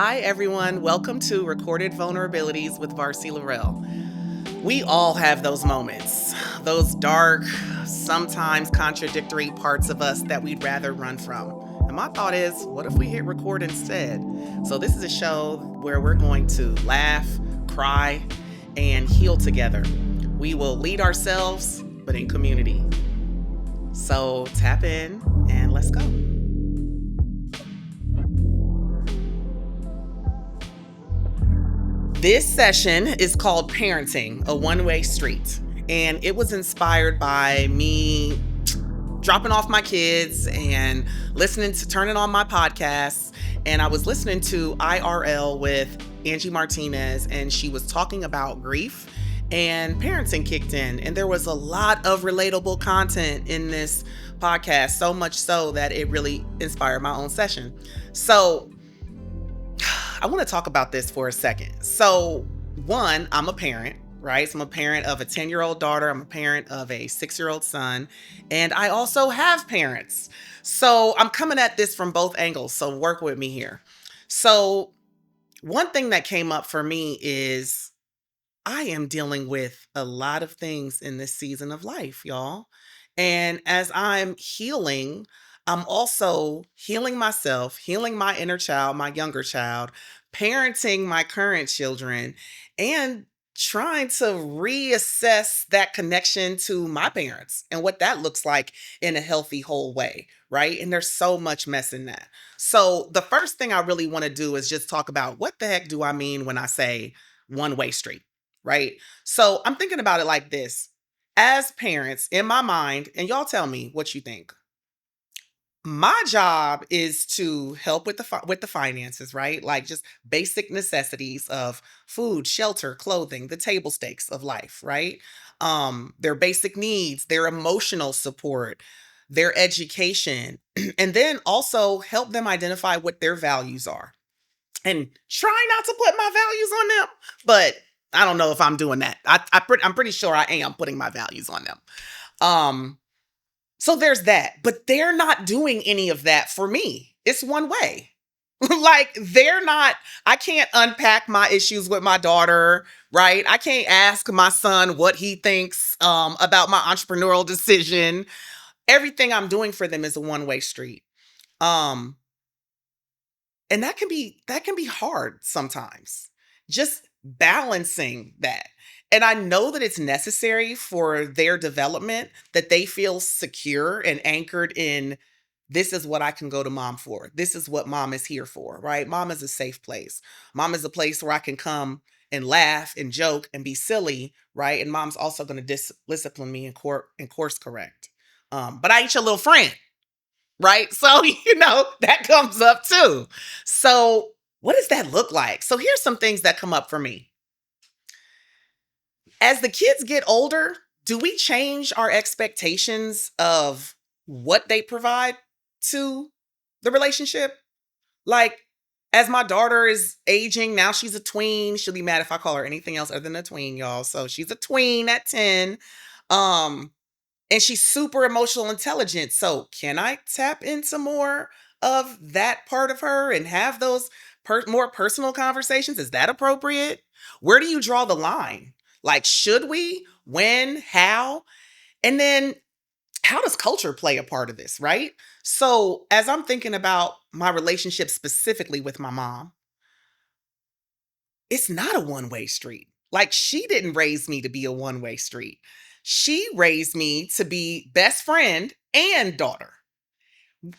Hi, everyone. Welcome to Recorded Vulnerabilities with Varsey Laurelle. We all have those moments, those dark, sometimes contradictory parts of us that we'd rather run from. And my thought is, what if we hit record instead? So, this is a show where we're going to laugh, cry, and heal together. We will lead ourselves, but in community. So, tap in and let's go. This session is called Parenting, a One-Way Street. And it was inspired by me dropping off my kids and turning on my podcasts. And I was listening to IRL with Angie Martinez, and she was talking about grief, and parenting kicked in. And there was a lot of relatable content in this podcast, so much so that it really inspired my own session. So I want to talk about this for a second. So, one, I'm a parent, right? So I'm a parent of a 10-year-old daughter. I'm a parent of a 6-year-old son. And I also have parents. So I'm coming at this from both angles. So work with me here. So, one thing that came up for me is I am dealing with a lot of things in this season of life, y'all. And as I'm healing, I'm also healing myself, healing my inner child, my younger child, parenting my current children, and trying to reassess that connection to my parents and what that looks like in a healthy, whole way, right? And there's so much mess in that. So, the first thing I really want to do is just talk about what the heck do I mean when I say one way street, right? So, I'm thinking about it like this. As parents, in my mind, and y'all tell me what you think. My job is to help with the finances, right? Like just basic necessities of food, shelter, clothing, the table stakes of life, right? Their basic needs, their emotional support, their education, and then also help them identify what their values are. And try not to put my values on them, but I don't know if I'm doing that. I'm pretty sure I am putting my values on them. Um, so there's that, but they're not doing any of that for me. It's one way. Like I can't unpack my issues with my daughter, right? I can't ask my son what he thinks about my entrepreneurial decision. Everything I'm doing for them is a one-way street. Um, and that can be hard sometimes. Just balancing that. And I know that it's necessary for their development that they feel secure and anchored in this is what I can go to mom for. This is what mom is here for, right? Mom is a safe place. Mom is a place where I can come and laugh and joke and be silly, right? And mom's also going to discipline me and course correct. But I ain't your little friend, right? So, that comes up too. So, what does that look like? So, here's some things that come up for me. As the kids get older, do we change our expectations of what they provide to the relationship? Like, as my daughter is aging, now she's a tween. She'll be mad if I call her anything else other than a tween, y'all. So she's a tween at 10. Um, and she's super emotional intelligent. So can I tap into more of that part of her and have those more personal conversations? Is that appropriate? Where do you draw the line? Like, should we? When? How? And then how does culture play a part of this, right? So as I'm thinking about my relationship specifically with my mom, it's not a one-way street. Like, she didn't raise me to be a one-way street. She raised me to be best friend and daughter.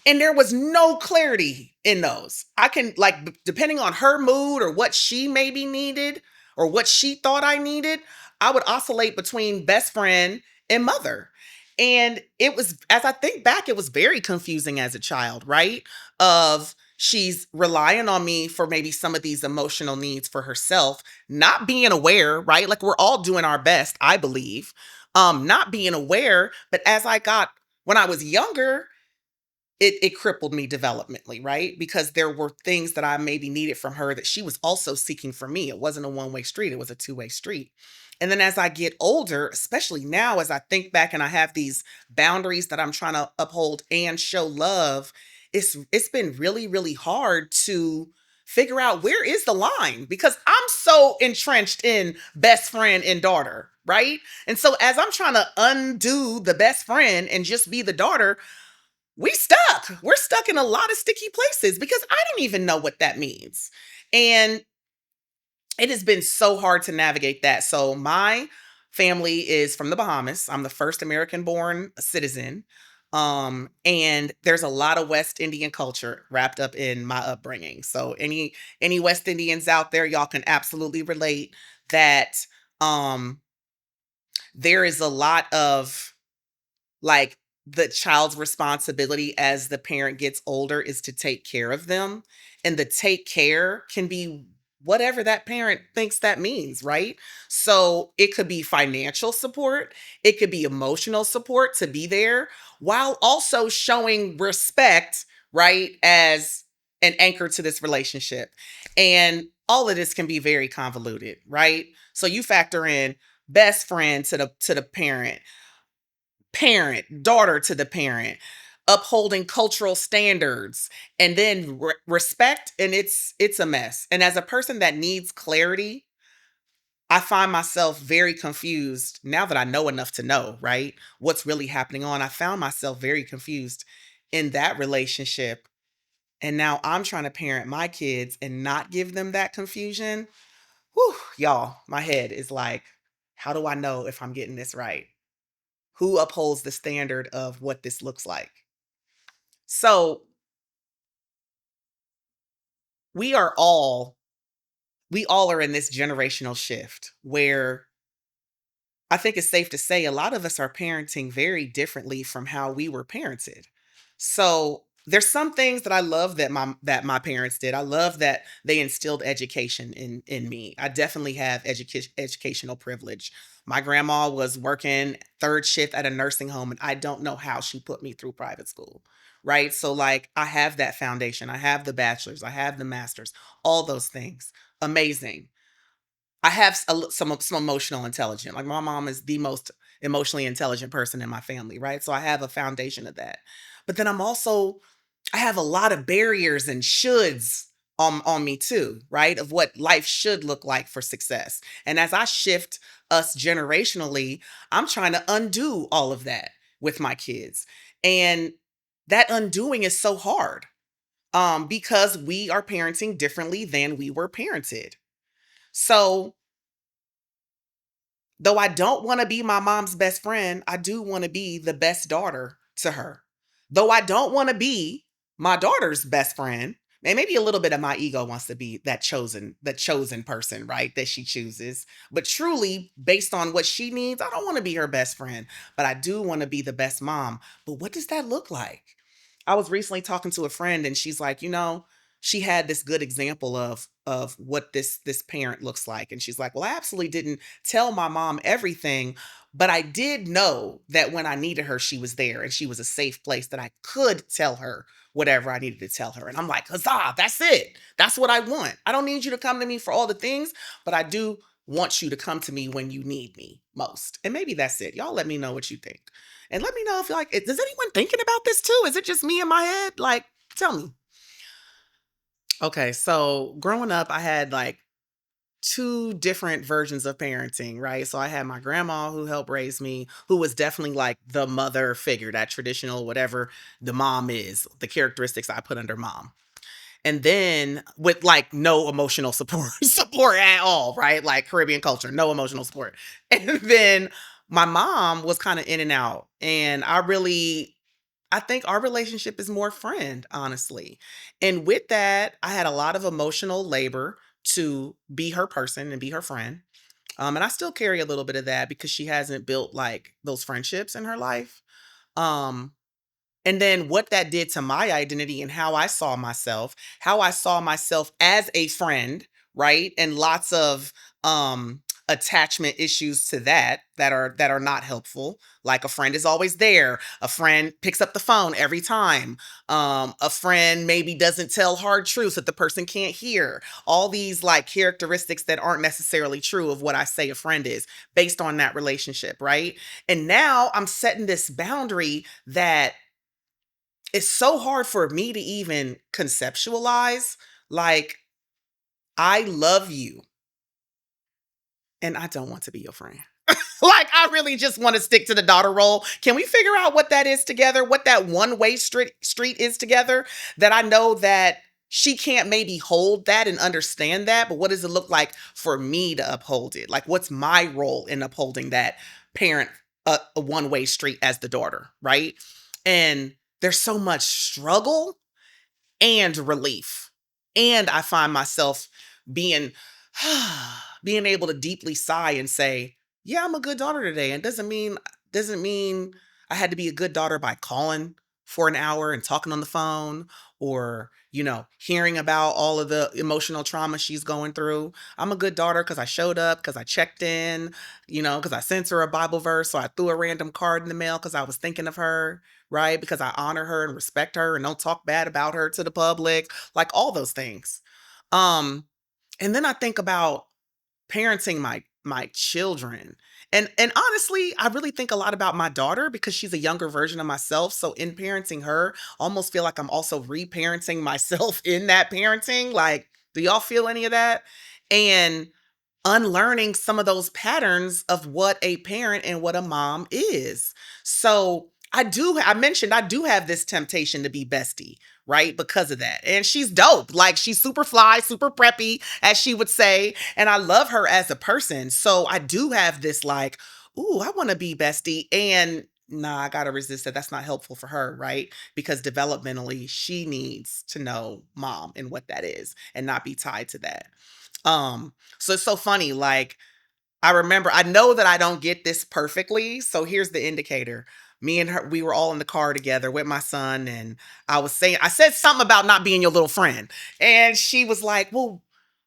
And there was no clarity in those. I can, like, depending on her mood or what she maybe needed or what she thought I needed, I would oscillate between best friend and mother. And it was, as I think back, it was very confusing as a child, right? Of she's relying on me for maybe some of these emotional needs for herself, not being aware, right? Like, we're all doing our best, I believe. Not being aware, but when I was younger, it crippled me developmentally, right? Because there were things that I maybe needed from her that she was also seeking from me. It wasn't a one-way street, it was a two-way street. And then as I get older, especially now as I think back and I have these boundaries that I'm trying to uphold and show love, it's been really, really hard to figure out where is the line, because I'm so entrenched in best friend and daughter, right? And so as I'm trying to undo the best friend and just be the daughter, we're stuck in a lot of sticky places because I don't even know what that means. And it has been so hard to navigate that. So my family is from the Bahamas. I'm the first American born citizen. And there's a lot of West Indian culture wrapped up in my upbringing. So any West Indians out there, y'all can absolutely relate that um there is a lot of, like, the child's responsibility as the parent gets older is to take care of them. And the take care can be whatever that parent thinks that means, right? So it could be financial support, it could be emotional support to be there while also showing respect, right? As an anchor to this relationship. And all of this can be very convoluted, right? So you factor in best friend to the parent, daughter to the parent, upholding cultural standards, and then respect, and it's a mess. And as a person that needs clarity, I find myself very confused now that I know enough to know, right? What's really happening on. I found myself very confused in that relationship. And now I'm trying to parent my kids and not give them that confusion. Whew, y'all, my head is like, how do I know if I'm getting this right? Who upholds the standard of what this looks like? So we are all we all are in this generational shift where I think it's safe to say a lot of us are parenting very differently from how we were parented. So there's some things that I love that my parents did. I love that they instilled education in me. I definitely have educational privilege. My grandma was working third shift at a nursing home, and I don't know how she put me through private school. Right. So, like, I have that foundation. I have the bachelor's, I have the master's, all those things. Amazing. I have some emotional intelligence. Like, my mom is the most emotionally intelligent person in my family, right? So I have a foundation of that. But then I have a lot of barriers and shoulds on me too, right? Of what life should look like for success. And as I shift us generationally, I'm trying to undo all of that with my kids. And that undoing is so hard because we are parenting differently than we were parented. So though I don't want to be my mom's best friend, I do want to be the best daughter to her. Though I don't want to be my daughter's best friend, and maybe a little bit of my ego wants to be that chosen person, right? That she chooses. But truly, based on what she needs, I don't want to be her best friend, but I do want to be the best mom. But what does that look like? I was recently talking to a friend, and she's like, she had this good example of what this parent looks like. And she's like, well, I absolutely didn't tell my mom everything, but I did know that when I needed her, she was there and she was a safe place that I could tell her whatever I needed to tell her. And I'm like, huzzah, that's it. That's what I want. I don't need you to come to me for all the things, but I do want you to come to me when you need me most. And maybe that's it. Y'all let me know what you think. And let me know if, like, does anyone thinking about this too? Is it just me in my head? Like, tell me. Okay, so growing up, I had like two different versions of parenting, right? So I had my grandma who helped raise me, who was definitely like the mother figure, that traditional, whatever the mom is, the characteristics I put under mom. And then with like no emotional support at all, right? Like Caribbean culture, no emotional support. And then my mom was kind of in and out. And I think our relationship is more friend, honestly. And with that, I had a lot of emotional labor to be her person and be her friend. And I still carry a little bit of that because she hasn't built like those friendships in her life. Um, and then what that did to my identity and how I saw myself as a friend, right? And lots of attachment issues to that are not helpful. Like, a friend is always there. A friend picks up the phone every time. A friend maybe doesn't tell hard truths that the person can't hear. All these like characteristics that aren't necessarily true of what I say a friend is based on that relationship, right? And now I'm setting this boundary that it's so hard for me to even conceptualize. Like, I love you and I don't want to be your friend. Like, I really just want to stick to the daughter role. Can we figure out what that is together? What that one-way street is together? That I know that she can't maybe hold that and understand that, but what does it look like for me to uphold it? Like, what's my role in upholding that parent a one-way street as the daughter, right? And there's so much struggle and relief. And I find myself being being able to deeply sigh and say, "Yeah, I'm a good daughter today." And doesn't mean I had to be a good daughter by calling for an hour and talking on the phone or, hearing about all of the emotional trauma she's going through. I'm a good daughter because I showed up, because I checked in, because I sent her a Bible verse, so I threw a random card in the mail because I was thinking of her, right? Because I honor her and respect her and don't talk bad about her to the public, like all those things. Um, and then I think about parenting my children. And honestly, I really think a lot about my daughter because she's a younger version of myself. So in parenting her, I almost feel like I'm also reparenting myself in that parenting. Like, do y'all feel any of that? And unlearning some of those patterns of what a parent and what a mom is. So I mentioned I do have this temptation to be bestie, right? Because of that. And she's dope. Like, she's super fly, super preppy, as she would say. And I love her as a person. So I do have this like, ooh, I want to be bestie. And nah, I gotta resist that. That's not helpful for her, right? Because developmentally, she needs to know mom and what that is and not be tied to that. So it's so funny. Like, I know that I don't get this perfectly. So here's the indicator. Me and her, we were all in the car together with my son, and I said something about not being your little friend. And she was like, well,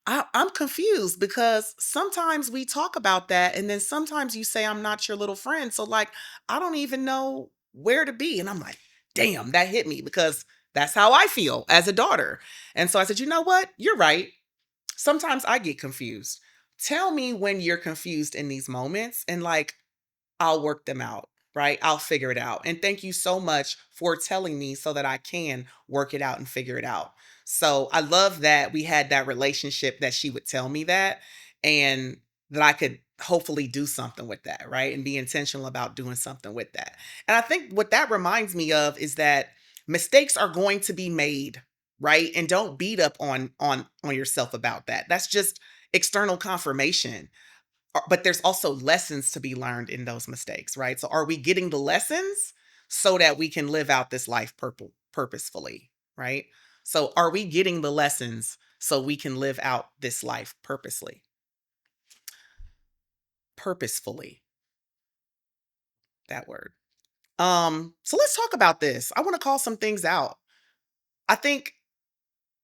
I'm confused because sometimes we talk about that, and then sometimes you say I'm not your little friend. So, like, I don't even know where to be. And I'm like, damn, that hit me because that's how I feel as a daughter. And so I said, you know what? You're right. Sometimes I get confused. Tell me when you're confused in these moments, and like, I'll work them out, right? I'll figure it out. And thank you so much for telling me so that I can work it out and figure it out. So I love that we had that relationship that she would tell me that, and that I could hopefully do something with that, right? And be intentional about doing something with that. And I think what that reminds me of is that mistakes are going to be made, right? And don't beat up on yourself about that. That's just external confirmation. But there's also lessons to be learned in those mistakes, right? So are we getting the lessons so that we can live out this life purposefully, right? So are we getting the lessons so we can live out this life purposefully, that word. So let's talk about this. I want to call some things out. I think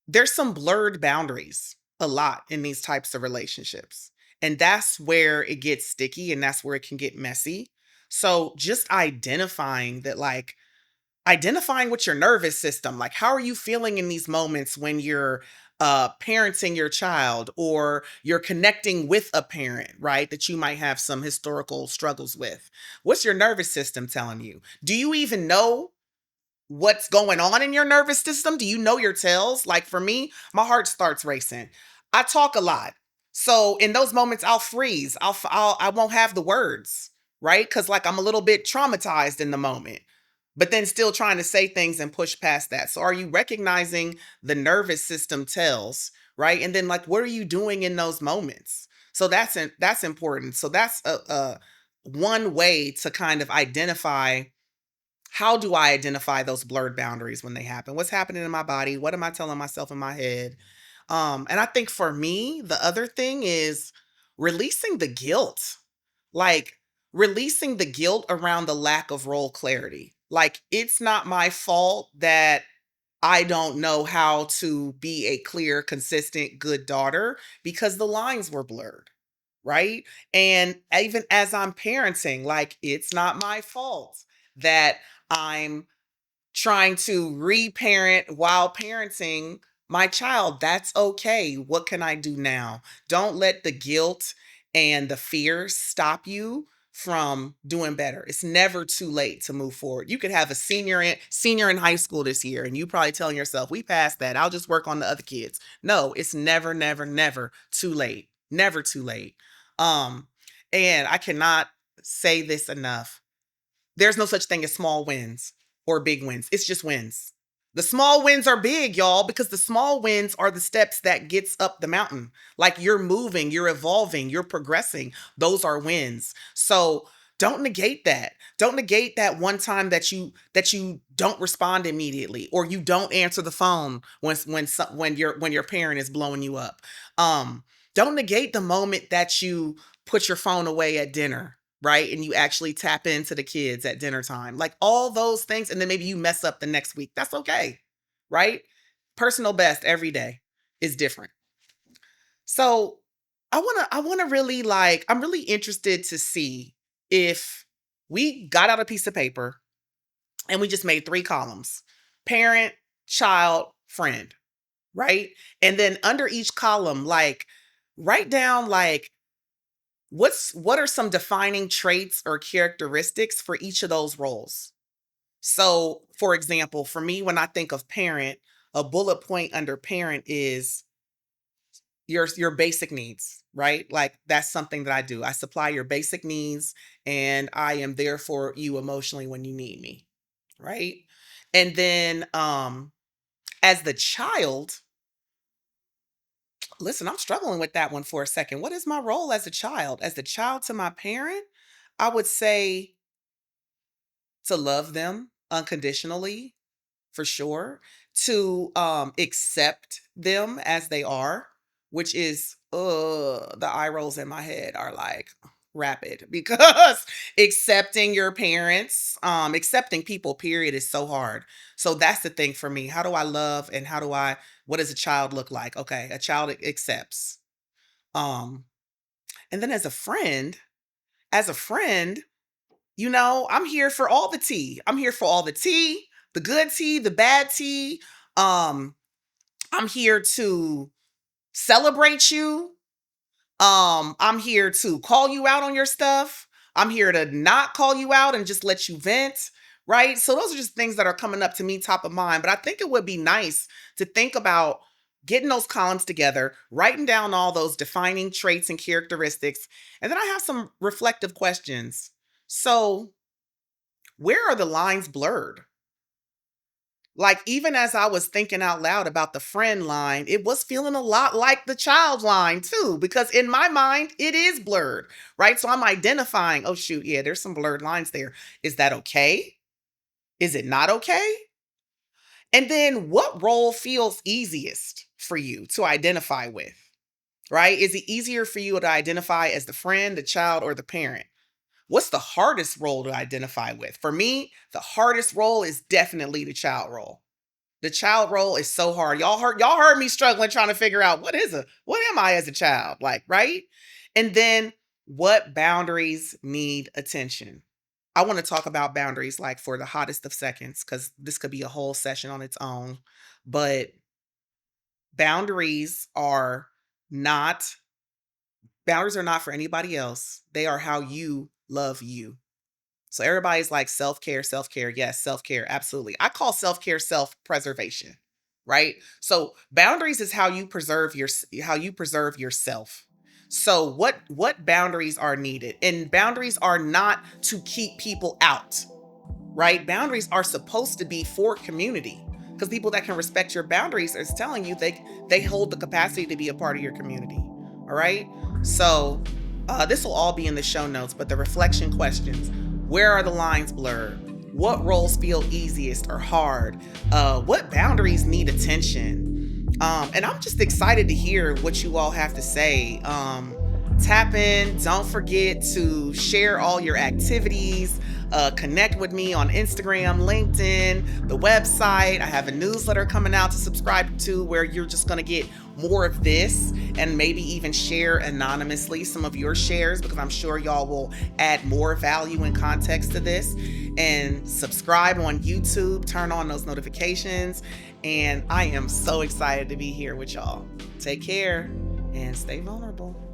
there's some blurred boundaries a lot in these types of relationships. And that's where it gets sticky and that's where it can get messy. So just identifying with your nervous system, like, how are you feeling in these moments when you're parenting your child or you're connecting with a parent, right? That you might have some historical struggles with. What's your nervous system telling you? Do you even know what's going on in your nervous system? Do you know your tells? Like, for me, my heart starts racing. I talk a lot. So in those moments, I'll freeze. I won't have the words, right? Because, like, I'm a little bit traumatized in the moment, but then still trying to say things and push past that. So are you recognizing the nervous system tells, right? And then, like, what are you doing in those moments? So that's important. So that's a one way to kind of identify, how do I identify those blurred boundaries when they happen? What's happening in my body? What am I telling myself in my head? And I think for me, the other thing is releasing the guilt. Like, releasing the guilt around the lack of role clarity. Like, it's not my fault that I don't know how to be a clear, consistent, good daughter because the lines were blurred, right? And even as I'm parenting, like, it's not my fault that I'm trying to reparent while parenting my child. That's okay. What can I do now? Don't let the guilt and the fear stop you from doing better. It's never too late to move forward. You could have a senior in high school this year, and you probably telling yourself, we passed that. I'll just work on the other kids. No, it's never, never, never too late. Never too late. And I cannot say this enough. There's no such thing as small wins or big wins. It's just wins. The small wins are big, y'all, because the small wins are the steps that gets up the mountain. Like you're moving, you're evolving, you're progressing. Those are wins. So don't negate that. Don't negate that one time that you don't respond immediately, or you don't answer the phone when your parent is blowing you up. Don't negate the moment that you put your phone away at dinner, right? And you actually tap into the kids at dinner time. Like all those things. And then maybe you mess up the next week. That's okay, right? Personal best every day is different. So I wanna really I'm really interested to see if we got out a piece of paper and we just made 3 columns: parent, child, friend, right? And then under each column, write down what are some defining traits or characteristics for each of those roles. So, for example, for me, when I think of parent, a bullet point under parent is your basic needs, right? Like that's something that I do. I supply your basic needs, and I am there for you emotionally when you need me, right? And then as the child, listen, I'm struggling with that one for a second. What is my role as a child? As the child to my parent, I would say to love them unconditionally, for sure, to accept them as they are, which is the eye rolls in my head are like rapid because accepting your parents, accepting people period is so hard. So that's the thing for me. How do I love, and what does a child look like? Okay, a child accepts. Um and then as a friend, I'm here for all the tea. I'm here for all the tea, the good tea, the bad tea. Um, I'm here to celebrate you. I'm here to call you out on your stuff. I'm here to not call you out and just let you vent, right? So those are just things that are coming up to me top of mind. But I think it would be nice to think about getting those columns together, writing down all those defining traits and characteristics. And then I have some reflective questions. So, where are the lines blurred? Like, even as I was thinking out loud about the friend line, it was feeling a lot like the child line too, because in my mind, it is blurred, right? So I'm identifying, oh, shoot, yeah, there's some blurred lines there. Is that okay? Is it not okay? And then what role feels easiest for you to identify with, right? Is it easier for you to identify as the friend, the child, or the parent? What's the hardest role to identify with? For me, the hardest role is definitely the child role. The child role is so hard. Y'all heard me struggling trying to figure out what am I as a child? Like, right? And then what boundaries need attention? I want to talk about boundaries like for the hottest of seconds, because this could be a whole session on its own. But boundaries are not boundaries are not for anybody else. They are how you love you. So everybody's like self-care, self-care. Yes, self-care. Absolutely. I call self-care self-preservation, right? So boundaries is how you preserve yourself. So what boundaries are needed? And boundaries are not to keep people out, right? Boundaries are supposed to be for community, because people that can respect your boundaries is telling you they hold the capacity to be a part of your community. All right. So this will all be in the show notes, but the reflection questions: where are the lines blurred? What roles feel easiest or hard? What boundaries need attention? And I'm just excited to hear what you all have to say. Tap in. Don't forget to share all your activities. Connect with me on Instagram, LinkedIn, the website. I have a newsletter coming out to subscribe to where you're just going to get more of this, and maybe even share anonymously some of your shares, because I'm sure y'all will add more value and context to this. And subscribe on YouTube, turn on those notifications. And I am so excited to be here with y'all. Take care and stay vulnerable.